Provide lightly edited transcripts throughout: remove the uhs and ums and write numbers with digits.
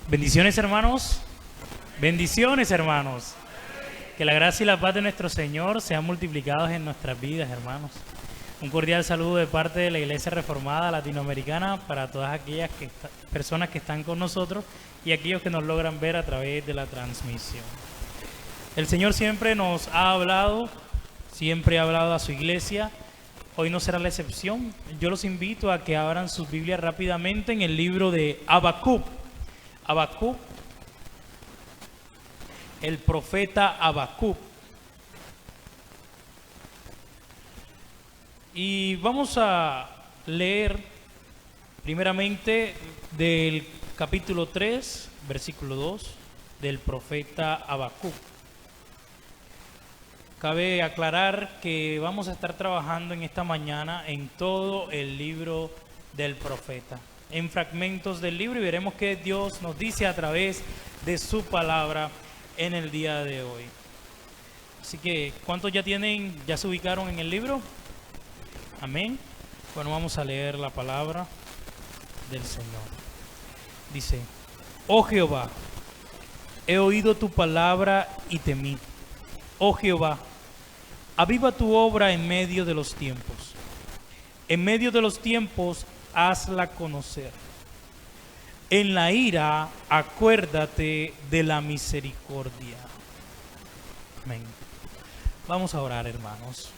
Bendiciones, hermanos. Bendiciones, hermanos. Que la gracia y la paz de nuestro Señor sean multiplicados en nuestras vidas, hermanos. Un cordial saludo de parte de la Iglesia Reformada Latinoamericana para todas aquellas personas que están con nosotros y aquellos que nos logran ver a través de la transmisión. El Señor siempre nos ha hablado, siempre ha hablado a su iglesia. Hoy no será la excepción. Yo los invito a que abran sus Biblias rápidamente en el libro de Habacuc. Habacuc, el profeta Habacuc. Y vamos a leer primeramente del capítulo 3, versículo 2, del profeta Habacuc. Cabe aclarar que vamos a estar trabajando en esta mañana en todo el libro del profeta, en fragmentos del libro, y veremos qué Dios nos dice a través de su palabra en el día de hoy. Así que, ¿cuántos ya se ubicaron en el libro? Amén. Bueno, vamos a leer la palabra del Señor. Dice: Oh Jehová, he oído tu palabra y temí. Oh Jehová, aviva tu obra en medio de los tiempos. En medio de los tiempos, hazla conocer. En la ira, acuérdate de la misericordia. Amén. Vamos a orar, hermanos.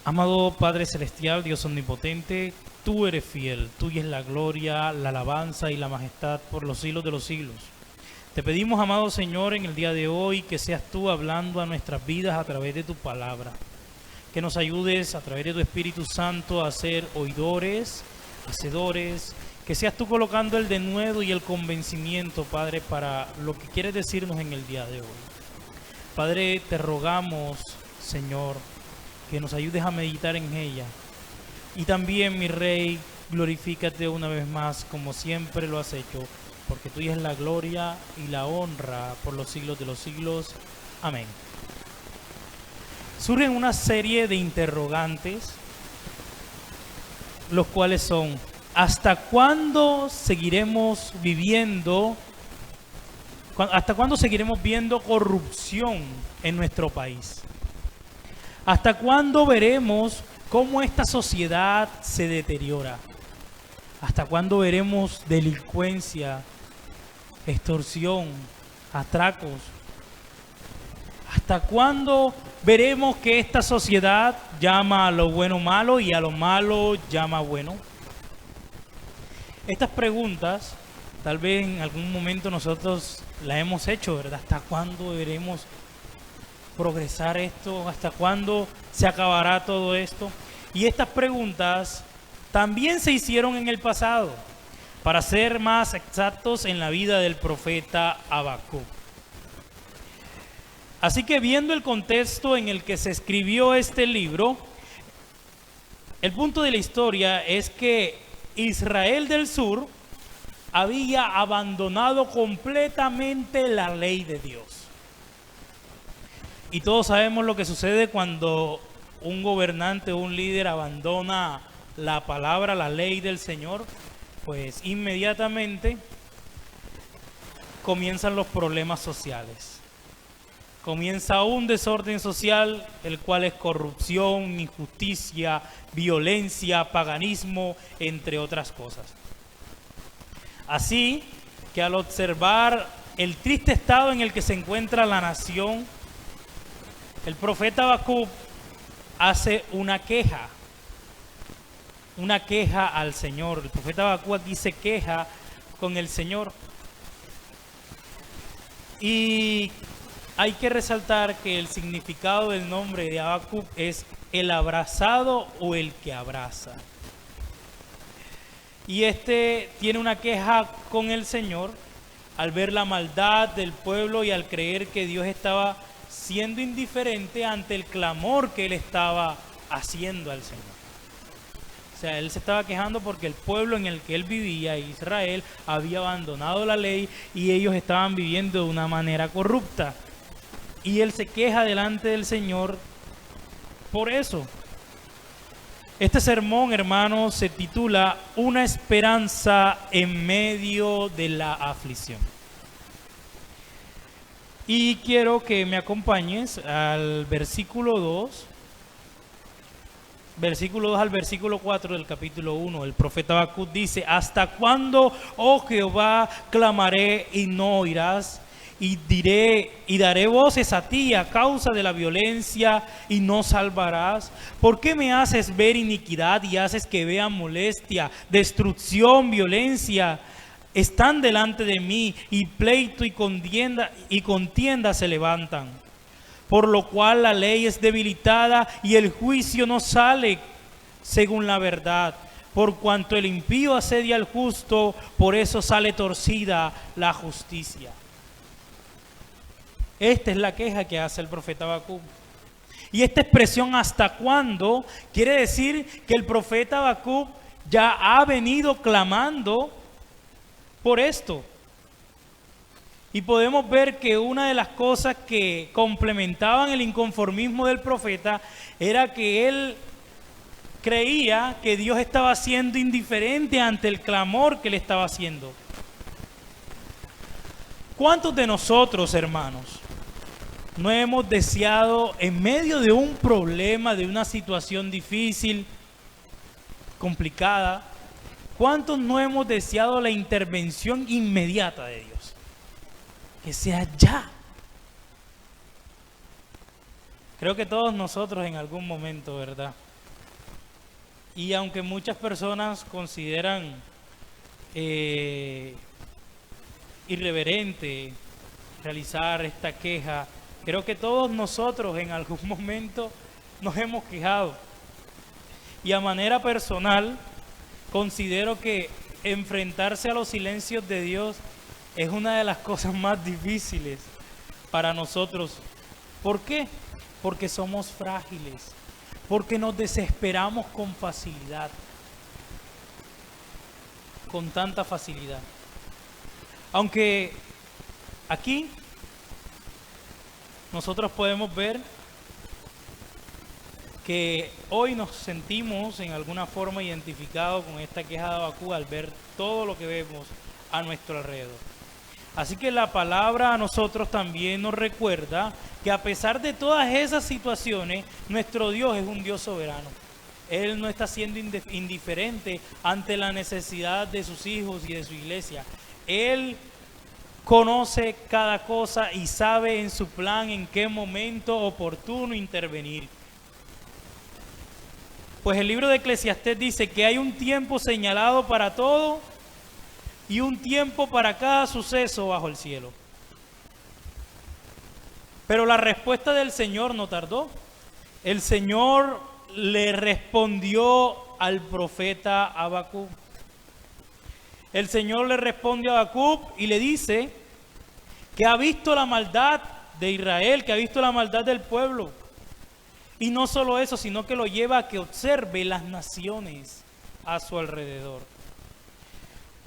Amado Padre Celestial, Dios Omnipotente, tú eres fiel, tuya es la gloria, la alabanza y la majestad por los siglos de los siglos. Te pedimos, amado Señor, en el día de hoy que seas tú hablando a nuestras vidas a través de tu palabra. Que nos ayudes a través de tu Espíritu Santo a ser oidores, hacedores. Que seas tú colocando el denuedo y el convencimiento, Padre, para lo que quieres decirnos en el día de hoy. Padre, te rogamos, Señor, que nos ayudes a meditar en ella. Y también, mi Rey, glorifícate una vez más, como siempre lo has hecho, porque tuya es la gloria y la honra por los siglos de los siglos. Amén. Surgen una serie de interrogantes, los cuales son: ¿hasta cuándo seguiremos viviendo? ¿Hasta cuándo seguiremos viendo corrupción en nuestro país? ¿Hasta cuándo veremos cómo esta sociedad se deteriora? ¿Hasta cuándo veremos delincuencia, extorsión, atracos? ¿Hasta cuándo veremos que esta sociedad llama a lo bueno malo y a lo malo llama bueno? Estas preguntas, tal vez en algún momento nosotros las hemos hecho, ¿verdad? ¿Hasta cuándo veremos progresar esto? ¿Hasta cuándo se acabará todo esto? Y estas preguntas también se hicieron en el pasado, para ser más exactos, en la vida del profeta Habacuc. Así que, viendo el contexto en el que se escribió este libro, el punto de la historia es que Israel del Sur había abandonado completamente la ley de Dios. Y todos sabemos lo que sucede cuando un gobernante o un líder abandona la palabra, la ley del Señor. Pues inmediatamente comienzan los problemas sociales. Comienza un desorden social, el cual es corrupción, injusticia, violencia, paganismo, entre otras cosas. Así que al observar el triste estado en el que se encuentra la nación, el profeta Habacuc hace una queja al Señor. El profeta Habacuc dice queja con el Señor. Y hay que resaltar que el significado del nombre de Habacuc es el abrazado o el que abraza. Y tiene una queja con el Señor al ver la maldad del pueblo y al creer que Dios estaba siendo indiferente ante el clamor que él estaba haciendo al Señor. O sea, él se estaba quejando porque el pueblo en el que él vivía, Israel, había abandonado la ley y ellos estaban viviendo de una manera corrupta. Y él se queja delante del Señor por eso. Este sermón, hermanos, se titula Una esperanza en medio de la aflicción. Y quiero que me acompañes al versículo 2 al versículo 4 del capítulo 1. El profeta Habacuc dice: ¿Hasta cuándo, oh Jehová, clamaré y no oirás? Y daré voces a ti a causa de la violencia y no salvarás. ¿Por qué me haces ver iniquidad y haces que vea molestia, destrucción, violencia? Están delante de mí, y pleito y contienda se levantan. Por lo cual la ley es debilitada y el juicio no sale según la verdad. Por cuanto el impío asedia al justo, por eso sale torcida la justicia. Esta es la queja que hace el profeta Habacuc. Y esta expresión ¿hasta cuándo? Quiere decir que el profeta Habacuc ya ha venido clamando por esto. Y podemos ver que una de las cosas que complementaban el inconformismo del profeta era que él creía que Dios estaba siendo indiferente ante el clamor que le estaba haciendo. ¿Cuántos de nosotros, hermanos, no hemos deseado en medio de un problema, de una situación difícil, complicada, cuántos no hemos deseado la intervención inmediata de Dios? Que sea ya. Creo que todos nosotros en algún momento, ¿verdad? Y aunque muchas personas consideran irreverente realizar esta queja, creo que todos nosotros en algún momento nos hemos quejado. Y a manera personal, considero que enfrentarse a los silencios de Dios es una de las cosas más difíciles para nosotros. ¿Por qué? Porque somos frágiles, porque nos desesperamos con facilidad, con tanta facilidad. Aunque aquí nosotros podemos ver que hoy nos sentimos en alguna forma identificados con esta queja de Habacuc al ver todo lo que vemos a nuestro alrededor. Así que la palabra a nosotros también nos recuerda que a pesar de todas esas situaciones, nuestro Dios es un Dios soberano. Él no está siendo indiferente ante la necesidad de sus hijos y de su iglesia. Él conoce cada cosa y sabe en su plan en qué momento oportuno intervenir. Pues el libro de Eclesiastés dice que hay un tiempo señalado para todo y un tiempo para cada suceso bajo el cielo. Pero la respuesta del Señor no tardó. El Señor le respondió al profeta Habacuc. El Señor le responde a Habacuc y le dice que ha visto la maldad de Israel, que ha visto la maldad del pueblo. Y no solo eso, sino que lo lleva a que observe las naciones a su alrededor.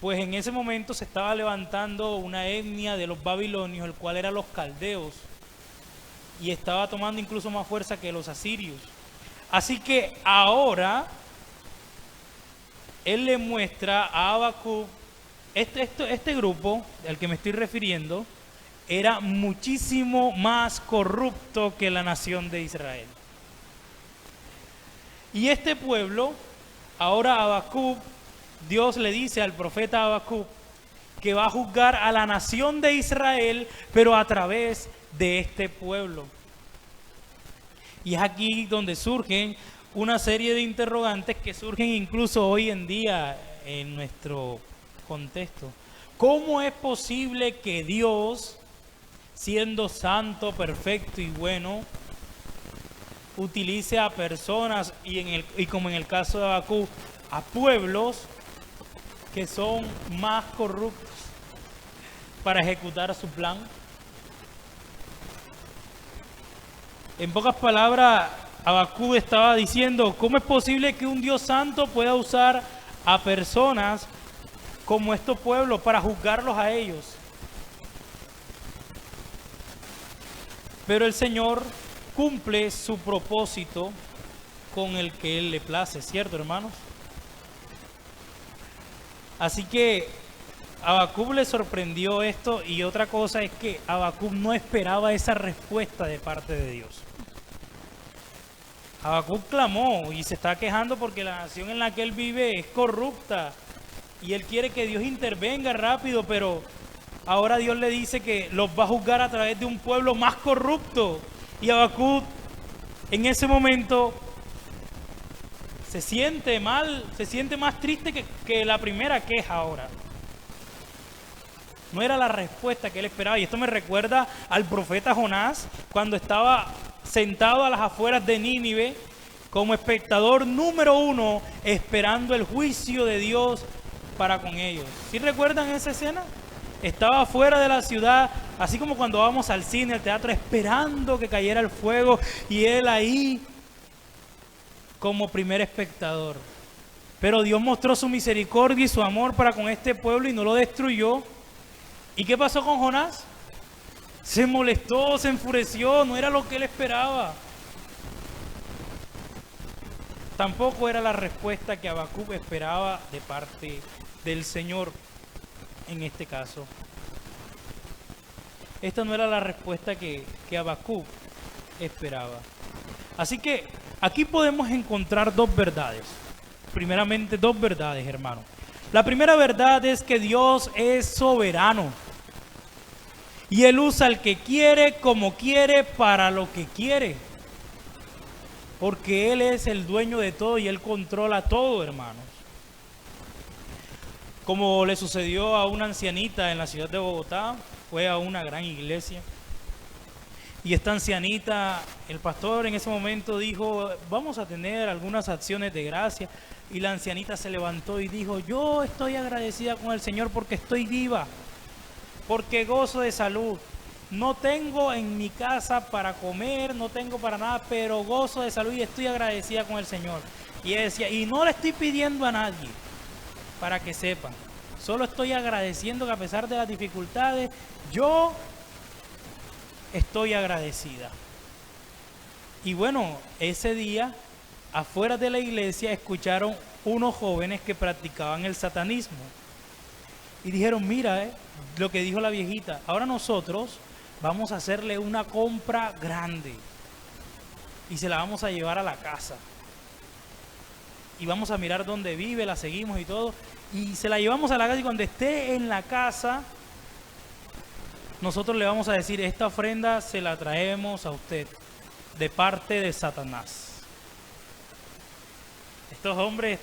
Pues en ese momento se estaba levantando una etnia de los babilonios, el cual eran los caldeos, y estaba tomando incluso más fuerza que los asirios. Así que ahora él le muestra a Habacuc, este grupo al que me estoy refiriendo, era muchísimo más corrupto que la nación de Israel. Y este pueblo, ahora Habacuc, Dios le dice al profeta Habacuc que va a juzgar a la nación de Israel, pero a través de este pueblo. Y es aquí donde surgen una serie de interrogantes que surgen incluso hoy en día en nuestro contexto. ¿Cómo es posible que Dios, siendo santo, perfecto y bueno, utilice a personas y como en el caso de Habacuc, a pueblos que son más corruptos para ejecutar su plan? En pocas palabras, Habacuc estaba diciendo, ¿cómo es posible que un Dios santo pueda usar a personas como estos pueblos para juzgarlos a ellos? Pero el Señor cumple su propósito con el que Él le place, ¿cierto, hermanos? Así que a Habacuc le sorprendió esto, y otra cosa es que Habacuc no esperaba esa respuesta de parte de Dios. Habacuc clamó y se está quejando porque la nación en la que él vive es corrupta y él quiere que Dios intervenga rápido, pero ahora Dios le dice que los va a juzgar a través de un pueblo más corrupto. Y Habacuc en ese momento se siente mal, se siente más triste que la primera queja ahora. No era la respuesta que él esperaba. Y esto me recuerda al profeta Jonás cuando estaba sentado a las afueras de Nínive como espectador número 1, esperando el juicio de Dios para con ellos. ¿Sí recuerdan esa escena? Estaba afuera de la ciudad, así como cuando vamos al cine, al teatro, esperando que cayera el fuego, y él ahí como primer espectador. Pero Dios mostró su misericordia y su amor para con este pueblo y no lo destruyó. ¿Y qué pasó con Jonás? Se molestó, se enfureció, no era lo que él esperaba. Tampoco era la respuesta que Habacuc esperaba de parte del Señor en este caso. Esta no era la respuesta que Habacuc esperaba. Así que aquí podemos encontrar dos verdades. Primeramente, dos verdades, hermano. La primera verdad es que Dios es soberano. Y Él usa al que quiere, como quiere, para lo que quiere. Porque Él es el dueño de todo y Él controla todo, hermanos. Como le sucedió a una ancianita en la ciudad de Bogotá, fue a una gran iglesia. Y esta ancianita, el pastor en ese momento dijo, vamos a tener algunas acciones de gracia. Y la ancianita se levantó y dijo, yo estoy agradecida con el Señor porque estoy viva, porque gozo de salud. No tengo en mi casa para comer, no tengo para nada, pero gozo de salud y estoy agradecida con el Señor. Y ella decía, y no le estoy pidiendo a nadie, para que sepan, solo estoy agradeciendo que a pesar de las dificultades, yo estoy agradecida. Y bueno, ese día, afuera de la iglesia, escucharon unos jóvenes que practicaban el satanismo. Y dijeron, mira, lo que dijo la viejita, ahora nosotros vamos a hacerle una compra grande y se la vamos a llevar a la casa. Y vamos a mirar dónde vive, la seguimos y todo. Y se la llevamos a la casa y cuando esté en la casa, nosotros le vamos a decir, esta ofrenda se la traemos a usted de parte de Satanás. Estos hombres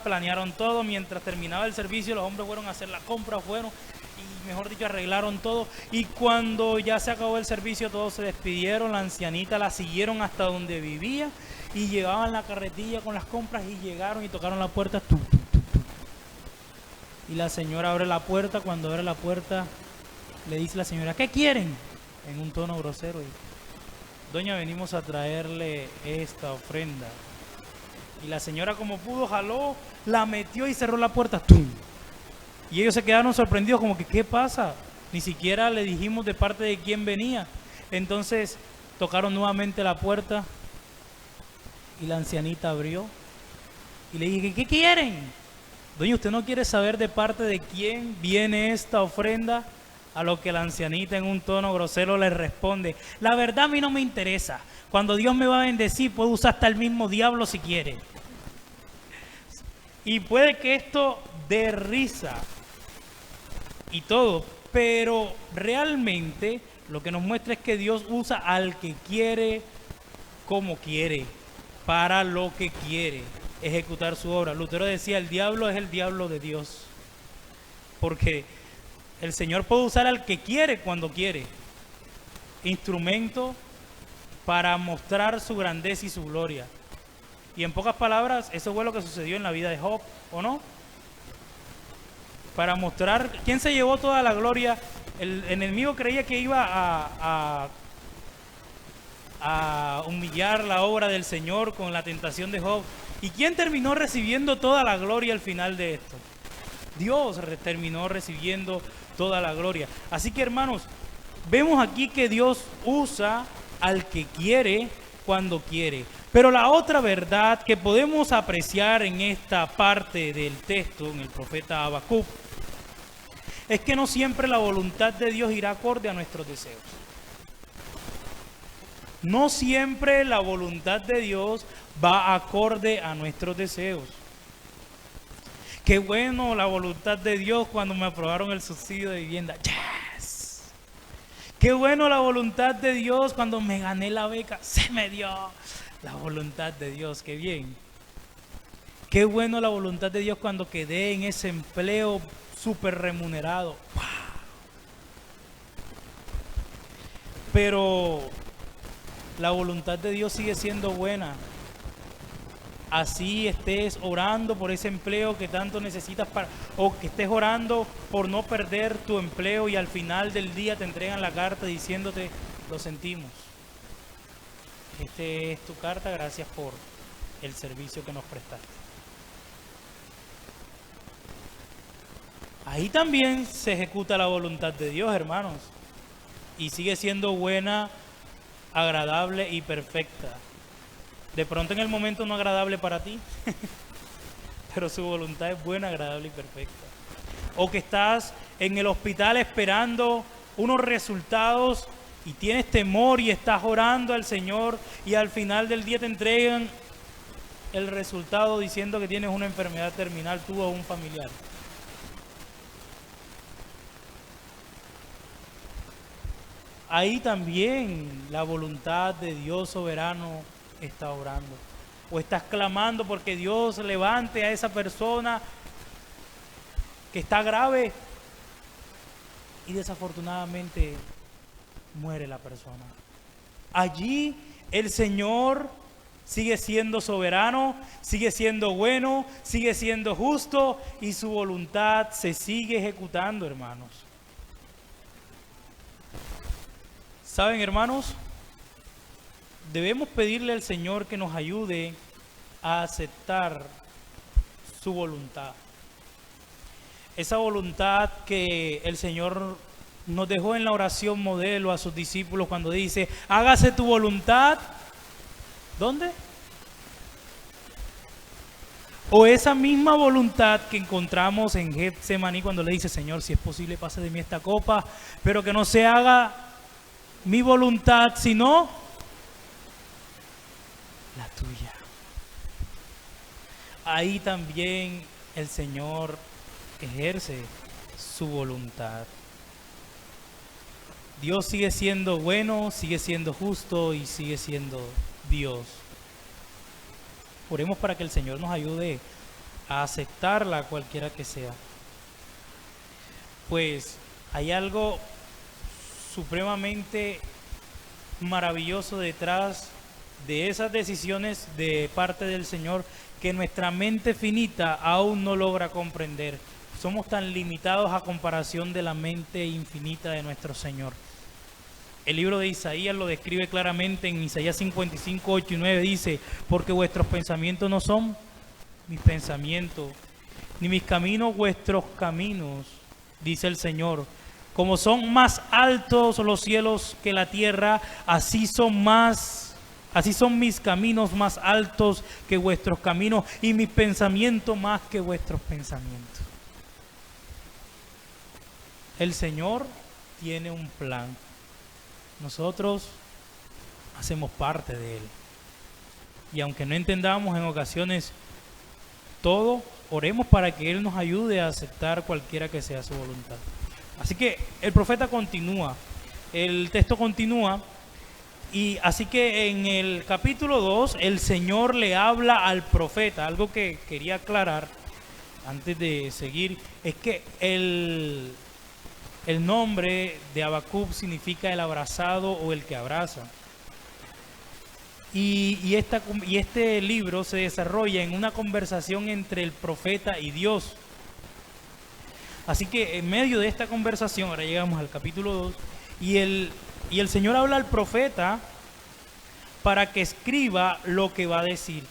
planearon todo, mientras terminaba el servicio, los hombres fueron a hacer la compra, y mejor dicho, arreglaron todo. Y cuando ya se acabó el servicio, todos se despidieron, la ancianita la siguieron hasta donde vivía y llevaban la carretilla con las compras y llegaron y tocaron la puerta. Y la señora abre la puerta, cuando abre la puerta, le dice la señora, ¿qué quieren? En un tono grosero. Y, doña, venimos a traerle esta ofrenda. Y la señora como pudo jaló, la metió y cerró la puerta. ¡Tum! Y ellos se quedaron sorprendidos como que ¿qué pasa? Ni siquiera le dijimos de parte de quién venía. Entonces tocaron nuevamente la puerta y la ancianita abrió. Y le dije, ¿qué quieren? Doña, ¿usted no quiere saber de parte de quién viene esta ofrenda? A lo que la ancianita en un tono grosero le responde, la verdad a mí no me interesa. Cuando Dios me va a bendecir, puedo usar hasta el mismo diablo si quiere. Y puede que esto dé risa y todo, pero realmente lo que nos muestra es que Dios usa al que quiere, como quiere, para lo que quiere, ejecutar su obra. Lutero decía, el diablo es el diablo de Dios, porque el Señor puede usar al que quiere cuando quiere, instrumento para mostrar su grandeza y su gloria. Y en pocas palabras, eso fue lo que sucedió en la vida de Job, ¿o no? Para mostrar quién se llevó toda la gloria. El enemigo creía que iba a humillar la obra del Señor con la tentación de Job. ¿Y quién terminó recibiendo toda la gloria al final de esto? Dios terminó recibiendo toda la gloria. Así que, hermanos, vemos aquí que Dios usa al que quiere cuando quiere. Pero la otra verdad que podemos apreciar en esta parte del texto, en el profeta Habacuc, es que no siempre la voluntad de Dios irá acorde a nuestros deseos. No siempre la voluntad de Dios va acorde a nuestros deseos. Qué bueno la voluntad de Dios cuando me aprobaron el subsidio de vivienda. ¡Yes! Qué bueno la voluntad de Dios cuando me gané la beca. Se me dio la voluntad de Dios. Qué bien. Qué bueno la voluntad de Dios cuando quedé en ese empleo súper remunerado. ¡Wow! Pero la voluntad de Dios sigue siendo buena. Así estés orando por ese empleo que tanto necesitas o que estés orando por no perder tu empleo y al final del día te entregan la carta diciéndote, lo sentimos. Esta es tu carta, gracias por el servicio que nos prestaste. Ahí también se ejecuta la voluntad de Dios, hermanos. Y sigue siendo buena, agradable y perfecta. De pronto en el momento no agradable para ti, pero su voluntad es buena, agradable y perfecta. O que estás en el hospital esperando unos resultados y tienes temor y estás orando al Señor y al final del día te entregan el resultado diciendo que tienes una enfermedad terminal, tú o un familiar. Ahí también la voluntad de Dios soberano está orando. O estás clamando porque Dios levante a esa persona que está grave y desafortunadamente muere la persona. Allí el Señor sigue siendo soberano, sigue siendo bueno, sigue siendo justo y su voluntad se sigue ejecutando, hermanos. ¿Saben, hermanos? Debemos pedirle al Señor que nos ayude a aceptar su voluntad. Esa voluntad que el Señor nos dejó en la oración modelo a sus discípulos cuando dice, hágase tu voluntad. ¿Dónde? O esa misma voluntad que encontramos en Getsemaní cuando le dice, Señor, si es posible pase de mí esta copa, pero que no se haga mi voluntad, sino la tuya. Ahí también el Señor ejerce su voluntad. Dios sigue siendo bueno, sigue siendo justo y sigue siendo Dios. Oremos para que el Señor nos ayude a aceptarla cualquiera que sea. Pues hay algo supremamente maravilloso detrás de esas decisiones de parte del Señor que nuestra mente finita aún no logra comprender. Somos tan limitados a comparación de la mente infinita de nuestro Señor. El libro de Isaías lo describe claramente en Isaías 55, 8 y 9, dice, porque vuestros pensamientos no son mis pensamientos, ni mis caminos vuestros caminos, dice el Señor. Como son más altos los cielos que la tierra, así son mis caminos más altos que vuestros caminos y mis pensamientos más que vuestros pensamientos. El Señor tiene un plan. Nosotros hacemos parte de Él. Y aunque no entendamos en ocasiones todo, oremos para que Él nos ayude a aceptar cualquiera que sea su voluntad. Así que el profeta continúa, el texto continúa, y así que en el capítulo 2 el Señor le habla al profeta. Algo que quería aclarar antes de seguir es que el nombre de Habacuc significa el abrazado o el que abraza. Y este libro se desarrolla en una conversación entre el profeta y Dios. Así que en medio de esta conversación, ahora llegamos al capítulo 2, y el Señor habla al profeta para que escriba lo que va a decir.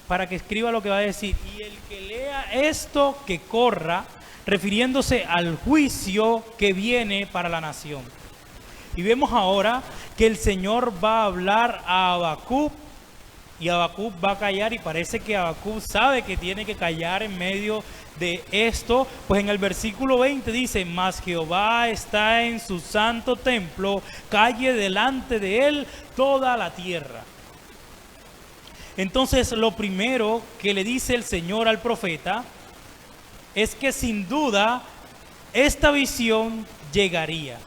Para que escriba lo que va a decir. Y el que lea esto, que corra, refiriéndose al juicio que viene para la nación. Y vemos ahora que el Señor va a hablar a Habacuc y Habacuc va a callar, y parece que Habacuc sabe que tiene que callar en medio de esto, pues en el versículo 20 dice: mas Jehová está en su santo templo, calle delante de él toda la tierra. Entonces lo primero que le dice el Señor al profeta es que sin duda esta visión llegaría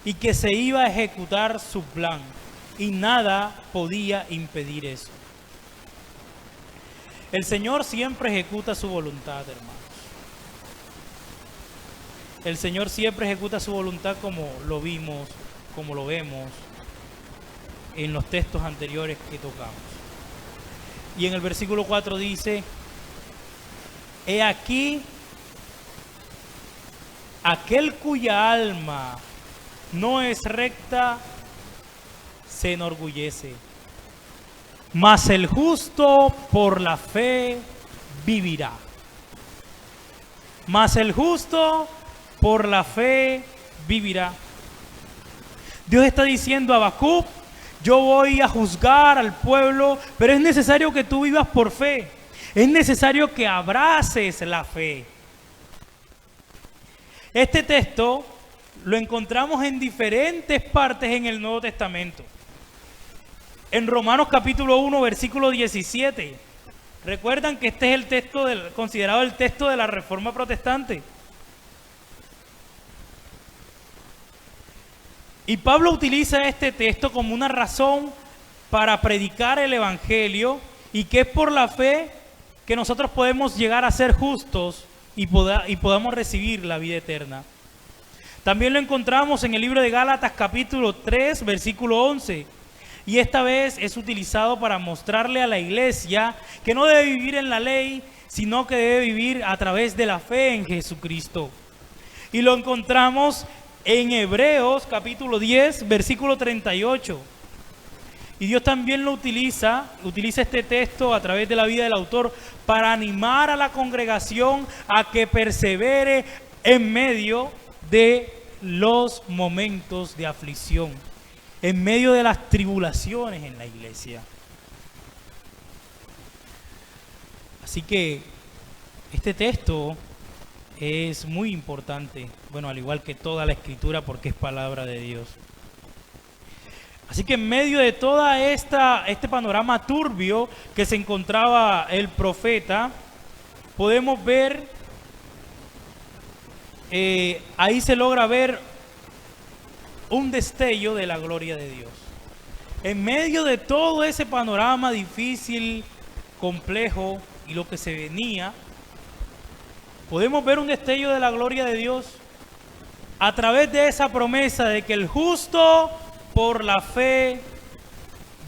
y que se iba a ejecutar su plan, y nada podía impedir eso. El Señor siempre ejecuta su voluntad, hermanos. El Señor siempre ejecuta su voluntad, como lo vimos, como lo vemos en los textos anteriores que tocamos. Y en el versículo 4 dice: he aquí aquel cuya alma no es recta se enorgullece, mas el justo por la fe vivirá. Mas el justo por la fe vivirá. Dios está diciendo a Habacuc: yo voy a juzgar al pueblo, pero es necesario que tú vivas por fe. Es necesario que abraces la fe. Este texto lo encontramos en diferentes partes en el Nuevo Testamento. En Romanos capítulo 1, versículo 17. Recuerdan que este es el texto considerado el texto de la Reforma Protestante. Y Pablo utiliza este texto como una razón para predicar el Evangelio, y que es por la fe que nosotros podemos llegar a ser justos y podamos recibir la vida eterna. También lo encontramos en el libro de Gálatas capítulo 3, versículo 11. Y esta vez es utilizado para mostrarle a la iglesia que no debe vivir en la ley, sino que debe vivir a través de la fe en Jesucristo. Y lo encontramos en Hebreos capítulo 10, versículo 38. Y Dios también lo utiliza este texto a través de la vida del autor para animar a la congregación a que persevere en medio de los momentos de aflicción, en medio de las tribulaciones en la iglesia. Así que este texto es muy importante, bueno, al igual que toda la Escritura, porque es palabra de Dios. Así que en medio de toda este panorama turbio que se encontraba el profeta, podemos ver, ahí se logra ver un destello de la gloria de Dios. En medio de todo ese panorama difícil, complejo y lo que se venía, podemos ver un destello de la gloria de Dios a través de esa promesa de que el justo por la fe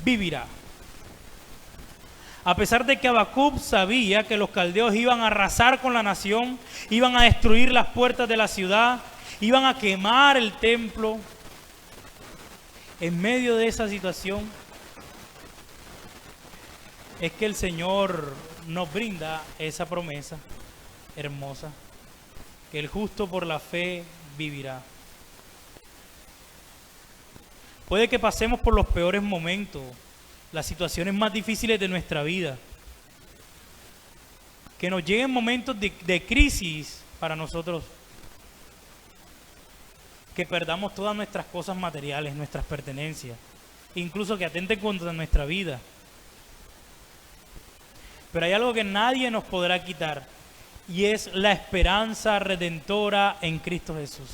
vivirá. A pesar de que Habacuc sabía que los caldeos iban a arrasar con la nación, iban a destruir las puertas de la ciudad, iban a quemar el templo, en medio de esa situación es que el Señor nos brinda esa promesa hermosa, que el justo por la fe vivirá. Puede que pasemos por los peores momentos, las situaciones más difíciles de nuestra vida, que nos lleguen momentos de crisis para nosotros, que perdamos todas nuestras cosas materiales, nuestras pertenencias, incluso que atenten contra nuestra vida. Pero hay algo que nadie nos podrá quitar, y es la esperanza redentora en Cristo Jesús.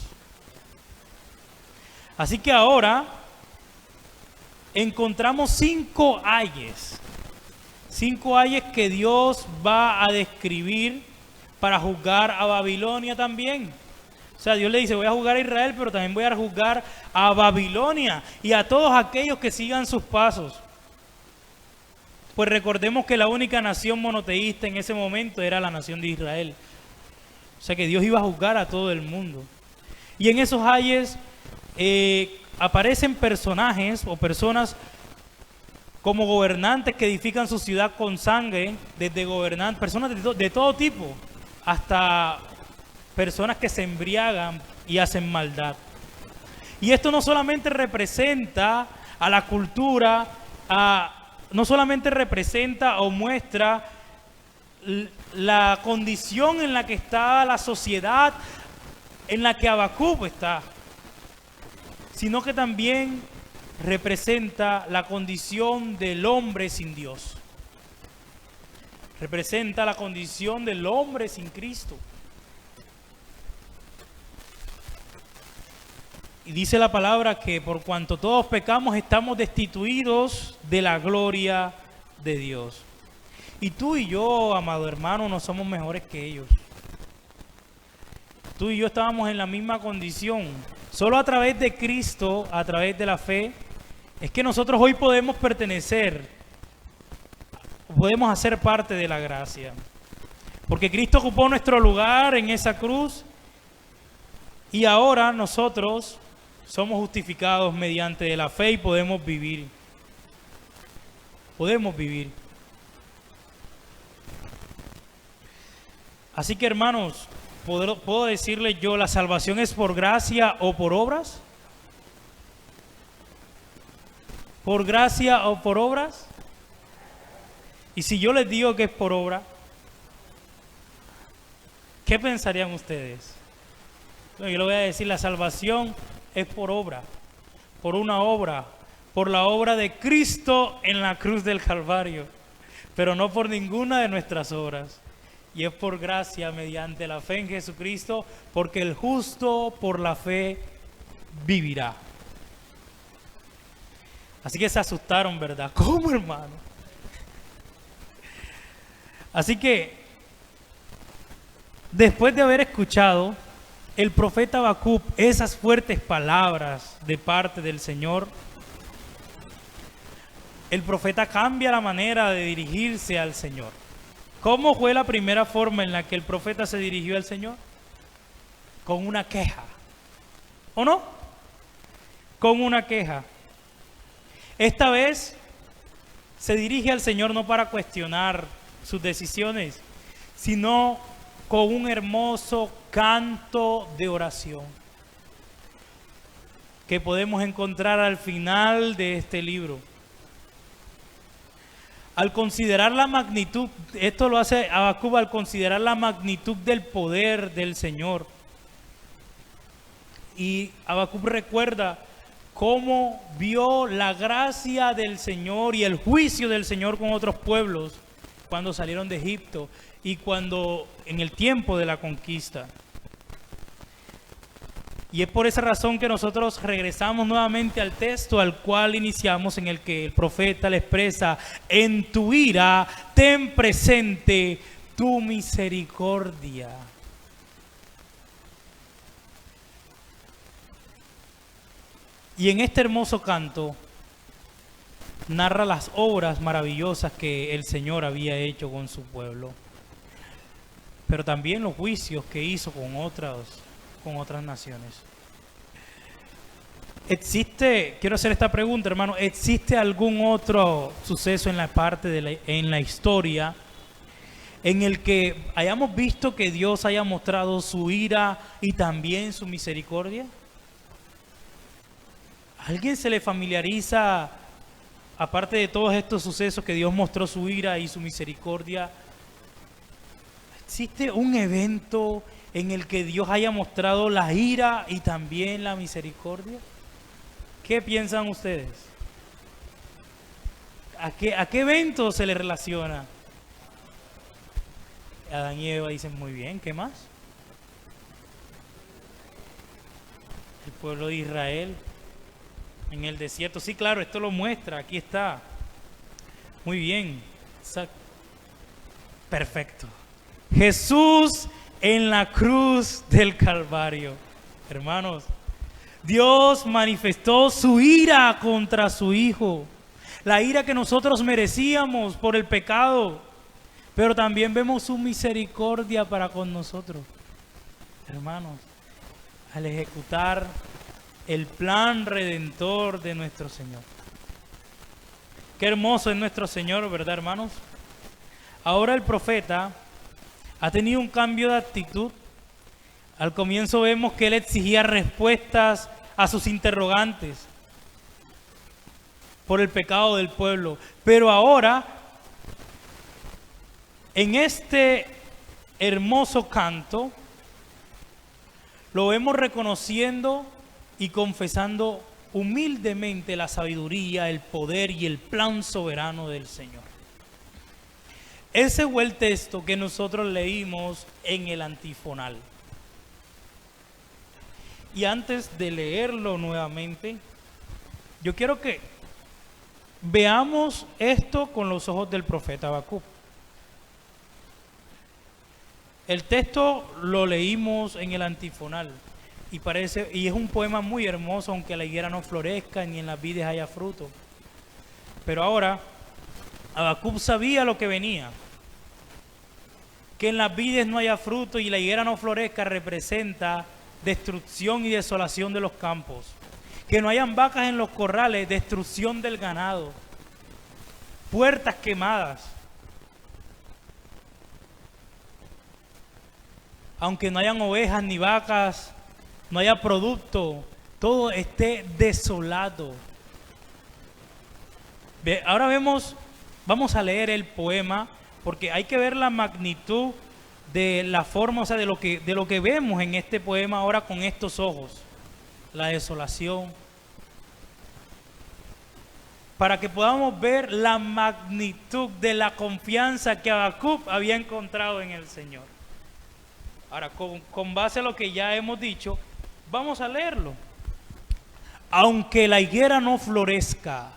Así que ahora encontramos 5 ayes que Dios va a describir para juzgar a Babilonia también. O sea, Dios le dice: voy a juzgar a Israel, pero también voy a juzgar a Babilonia y a todos aquellos que sigan sus pasos. Pues recordemos que la única nación monoteísta en ese momento era la nación de Israel. O sea que Dios iba a juzgar a todo el mundo. Y en esos ayes aparecen personajes o personas como gobernantes que edifican su ciudad con sangre, desde gobernantes, personas de todo tipo, hasta personas que se embriagan y hacen maldad. Y esto no solamente representa a la cultura, no solamente representa o muestra la condición en la que está la sociedad en la que Habacuc está, sino que también representa la condición del hombre sin Dios. Representa la condición del hombre sin Cristo. Y dice la palabra que por cuanto todos pecamos estamos destituidos de la gloria de Dios. Y tú y yo, amado hermano, no somos mejores que ellos. Tú y yo estábamos en la misma condición. Solo a través de Cristo, a través de la fe, es que nosotros hoy podemos pertenecer, podemos hacer parte de la gracia. Porque Cristo ocupó nuestro lugar en esa cruz y ahora nosotros somos justificados mediante la fe y podemos vivir. Podemos vivir. Así que hermanos, ¿puedo decirles yo, la salvación es por gracia o por obras? ¿Por gracia o por obras? Y si yo les digo que es por obra, ¿qué pensarían ustedes? Bueno, yo les voy a decir, la salvación es por obra, por una obra, por la obra de Cristo en la cruz del Calvario, pero no por ninguna de nuestras obras. Y es por gracia mediante la fe en Jesucristo, porque el justo por la fe vivirá. Así que se asustaron, ¿verdad? ¿Cómo, hermano? Así que, después de haber escuchado el profeta Habacuc esas fuertes palabras de parte del Señor, el profeta cambia la manera de dirigirse al Señor. ¿Cómo fue la primera forma en la que el profeta se dirigió al Señor? Con una queja. ¿O no? Con una queja. Esta vez se dirige al Señor no para cuestionar sus decisiones, sino con un hermoso canto de oración que podemos encontrar al final de este libro. Al considerar la magnitud, esto lo hace Habacuc al considerar la magnitud del poder del Señor. Y Habacuc recuerda cómo vio la gracia del Señor y el juicio del Señor con otros pueblos cuando salieron de Egipto y cuando en el tiempo de la conquista. Y es por esa razón que nosotros regresamos nuevamente al texto al cual iniciamos, en el que el profeta le expresa: en tu ira ten presente tu misericordia. Y en este hermoso canto narra las obras maravillosas que el Señor había hecho con su pueblo, pero también los juicios que hizo con otras naciones. Quiero hacer esta pregunta, hermano: ¿existe algún otro suceso en la historia en el que hayamos visto que Dios haya mostrado su ira y también su misericordia? ¿A alguien se le familiariza, aparte de todos estos sucesos que Dios mostró su ira y su misericordia, existe un evento en el que Dios haya mostrado la ira y también la misericordia? ¿Qué piensan ustedes? ¿A qué evento se le relaciona? Adán y Eva dicen muy bien, ¿qué más? El pueblo de Israel en el desierto. Sí, claro, esto lo muestra, aquí está. Muy bien. Perfecto. Jesús en la cruz del Calvario. Hermanos, Dios manifestó su ira contra su Hijo, la ira que nosotros merecíamos por el pecado, pero también vemos su misericordia para con nosotros, hermanos, al ejecutar el plan redentor de nuestro Señor. Qué hermoso es nuestro Señor, ¿verdad, hermanos? Ahora el profeta ha tenido un cambio de actitud. Al comienzo vemos que él exigía respuestas a sus interrogantes por el pecado del pueblo. Pero ahora, en este hermoso canto, lo vemos reconociendo y confesando humildemente la sabiduría, el poder y el plan soberano del Señor. Ese fue el texto que nosotros leímos en el antifonal. Y antes de leerlo nuevamente, yo quiero que veamos esto con los ojos del profeta Habacuc. El texto lo leímos en el antifonal y es un poema muy hermoso, aunque la higuera no florezca ni en las vides haya fruto. Pero ahora Habacuc sabía lo que venía, que en las vides no haya fruto y la higuera no florezca representa destrucción y desolación de los campos, que no hayan vacas en los corrales, destrucción del ganado, puertas quemadas. Aunque no hayan ovejas ni vacas, no haya producto, todo esté desolado. Ahora vamos a leer el poema, porque hay que ver la magnitud de la forma, o sea, de lo que vemos en este poema ahora con estos ojos, la desolación, para que podamos ver la magnitud de la confianza que Habacuc había encontrado en el Señor. Ahora, con base a lo que ya hemos dicho, vamos a leerlo. Aunque la higuera no florezca,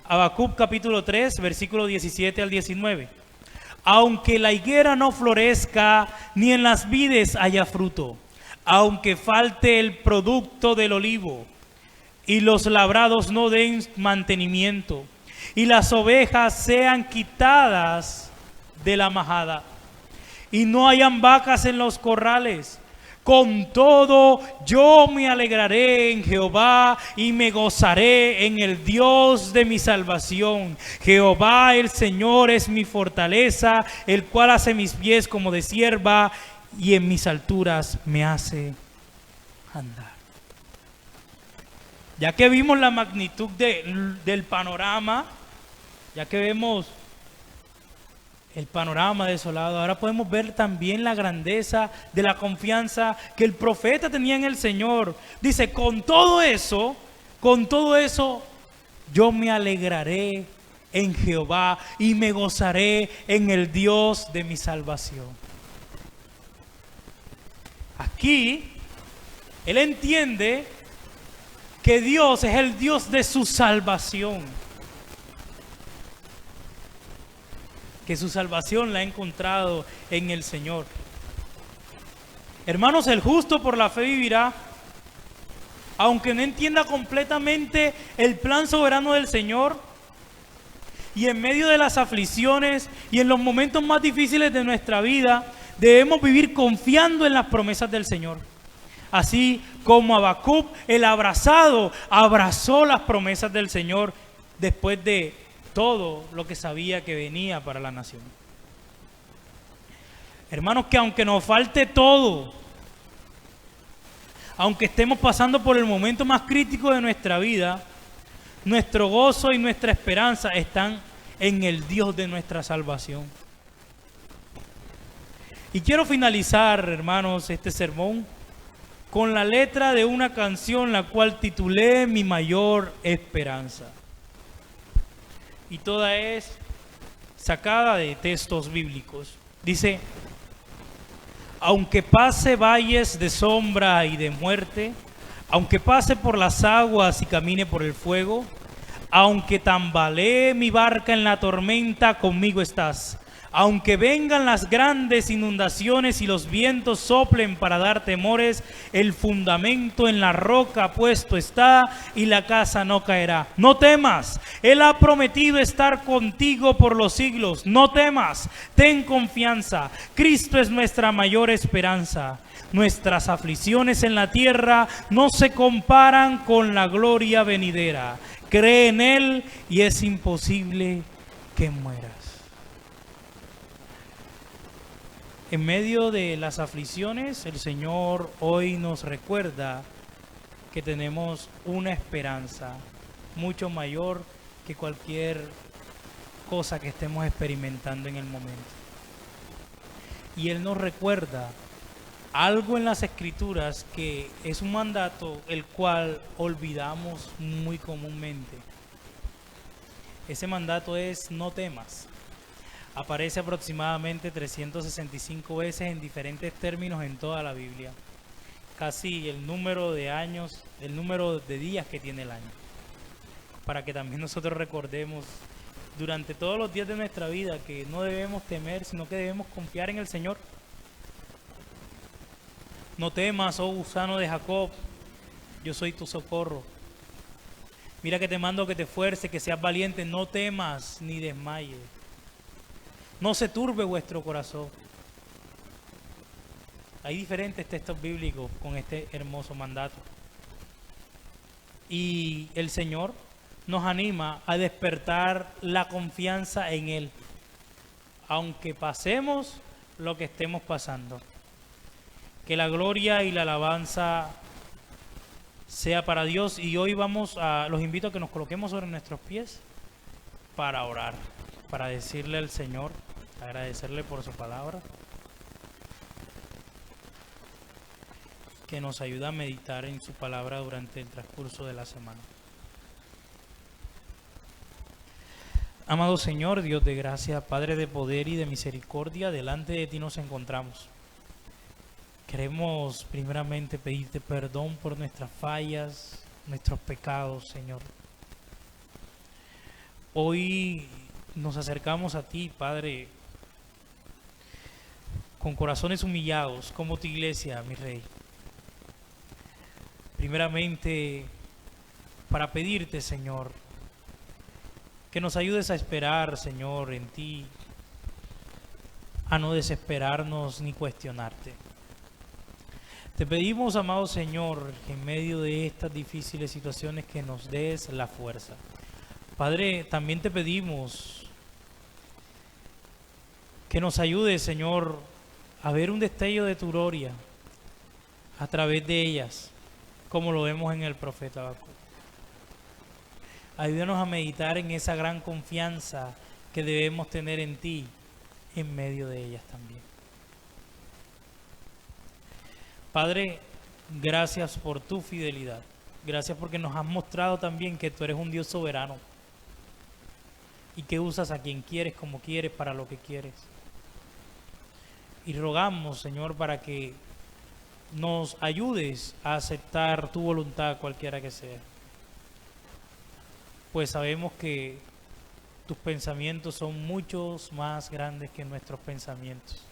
Habacuc capítulo 3, versículo 17 al 19. Aunque la higuera no florezca, ni en las vides haya fruto, aunque falte el producto del olivo, y los labrados no den mantenimiento, y las ovejas sean quitadas de la majada, y no hayan vacas en los corrales, con todo yo me alegraré en Jehová y me gozaré en el Dios de mi salvación. Jehová el Señor es mi fortaleza, el cual hace mis pies como de cierva y en mis alturas me hace andar. Ya que vimos la magnitud del panorama, ya que vemos el panorama desolado, ahora podemos ver también la grandeza de la confianza que el profeta tenía en el Señor. Dice, con todo eso, yo me alegraré en Jehová y me gozaré en el Dios de mi salvación. Aquí, él entiende que Dios es el Dios de su salvación, que su salvación la ha encontrado en el Señor. Hermanos, el justo por la fe vivirá, aunque no entienda completamente el plan soberano del Señor, y en medio de las aflicciones y en los momentos más difíciles de nuestra vida, debemos vivir confiando en las promesas del Señor. Así como Habacuc, el abrazado, abrazó las promesas del Señor después de todo lo que sabía que venía para la nación. Hermanos, que aunque nos falte todo, aunque estemos pasando por el momento más crítico de nuestra vida, nuestro gozo y nuestra esperanza están en el Dios de nuestra salvación. Y quiero finalizar, hermanos, este sermón con la letra de una canción la cual titulé Mi Mayor Esperanza. Y toda es sacada de textos bíblicos. Dice, aunque pase valles de sombra y de muerte, aunque pase por las aguas y camine por el fuego, aunque tambalee mi barca en la tormenta, conmigo estás. Aunque vengan las grandes inundaciones y los vientos soplen para dar temores, el fundamento en la roca puesto está y la casa no caerá. No temas, Él ha prometido estar contigo por los siglos. No temas, ten confianza. Cristo es nuestra mayor esperanza. Nuestras aflicciones en la tierra no se comparan con la gloria venidera. Cree en Él y es imposible que mueras. En medio de las aflicciones, el Señor hoy nos recuerda que tenemos una esperanza mucho mayor que cualquier cosa que estemos experimentando en el momento. Y Él nos recuerda algo en las Escrituras que es un mandato el cual olvidamos muy comúnmente. Ese mandato es: no temas. Aparece aproximadamente 365 veces en diferentes términos en toda la Biblia. Casi el número de años, el número de días que tiene el año. Para que también nosotros recordemos durante todos los días de nuestra vida que no debemos temer, sino que debemos confiar en el Señor. No temas, oh gusano de Jacob, yo soy tu socorro. Mira que te mando que te esfuerces, que seas valiente, no temas ni desmayes. No se turbe vuestro corazón. Hay diferentes textos bíblicos con este hermoso mandato. Y el Señor nos anima a despertar la confianza en Él, aunque pasemos lo que estemos pasando. Que la gloria y la alabanza sea para Dios. Y hoy los invito a que nos coloquemos sobre nuestros pies para orar, para decirle al Señor, agradecerle por su palabra, que nos ayuda a meditar en su palabra durante el transcurso de la semana. Amado Señor, Dios de gracia, Padre de poder y de misericordia, delante de ti nos encontramos. Queremos primeramente pedirte perdón por nuestras fallas, nuestros pecados, Señor. Hoy nos acercamos a ti, Padre, con corazones humillados, como tu iglesia, mi Rey. Primeramente, para pedirte, Señor, que nos ayudes a esperar, Señor, en ti, a no desesperarnos ni cuestionarte. Te pedimos, amado Señor, que en medio de estas difíciles situaciones que nos des la fuerza. Padre, también te pedimos que nos ayudes, Señor, a ver un destello de tu gloria a través de ellas, como lo vemos en el profeta Habacuc. Ayúdanos a meditar en esa gran confianza que debemos tener en ti en medio de ellas también. Padre, gracias por tu fidelidad. Gracias porque nos has mostrado también que tú eres un Dios soberano y que usas a quien quieres, como quieres, para lo que quieres. Y rogamos, Señor, para que nos ayudes a aceptar tu voluntad, cualquiera que sea. Pues sabemos que tus pensamientos son muchos más grandes que nuestros pensamientos.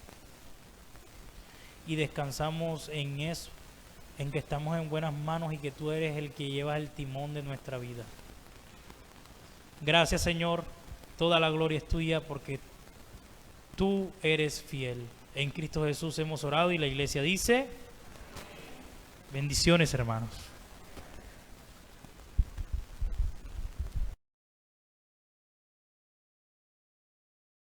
Y descansamos en eso, en que estamos en buenas manos y que tú eres el que llevas el timón de nuestra vida. Gracias, Señor, toda la gloria es tuya porque tú eres fiel. En Cristo Jesús hemos orado y la iglesia dice: bendiciones, hermanos.